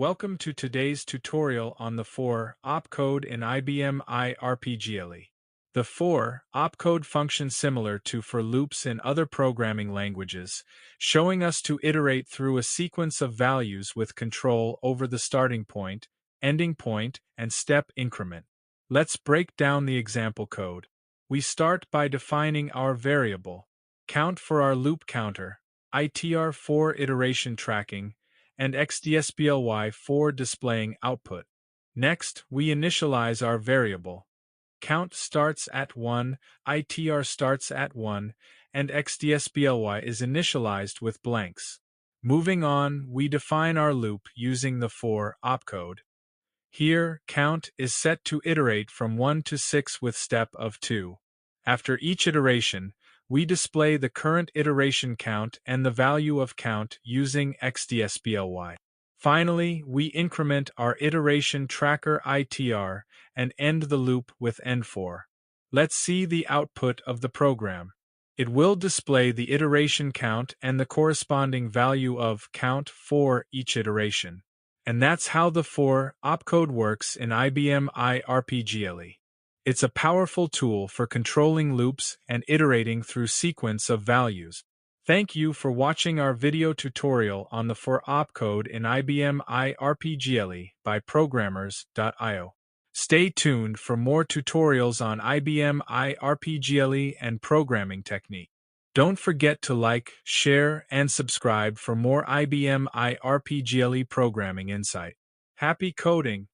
Welcome to today's tutorial on the for opcode in IBM RPGLE. The for opcode function similar to for loops in other programming languages, showing us to iterate through a sequence of values with control over the starting point, ending point, and step increment. Let's break down the example code. We start by defining our variable, count for our loop counter, itr for iteration tracking, and xdsbly for displaying output. Next, we initialize our variable. Count starts at 1, itr starts at 1, and xdsbly is initialized with blanks. Moving on, we define our loop using the for opcode. Here, count is set to iterate from 1 to 6 with step of 2. After each iteration, we display the current iteration count and the value of count using xdsbly. Finally, we increment our iteration tracker itr and end the loop with end4. Let's see the output of the program. It will display the iteration count and the corresponding value of count for each iteration. And that's how the for opcode works in IBM RPGLE. It's a powerful tool for controlling loops and iterating through sequence of values. Thank you for watching our video tutorial on the for opcode in IBM RPGLE by programmers.io. Stay tuned for more tutorials on IBM RPGLE and programming technique. Don't forget to like, share, and subscribe for more IBM RPGLE programming insight. Happy coding!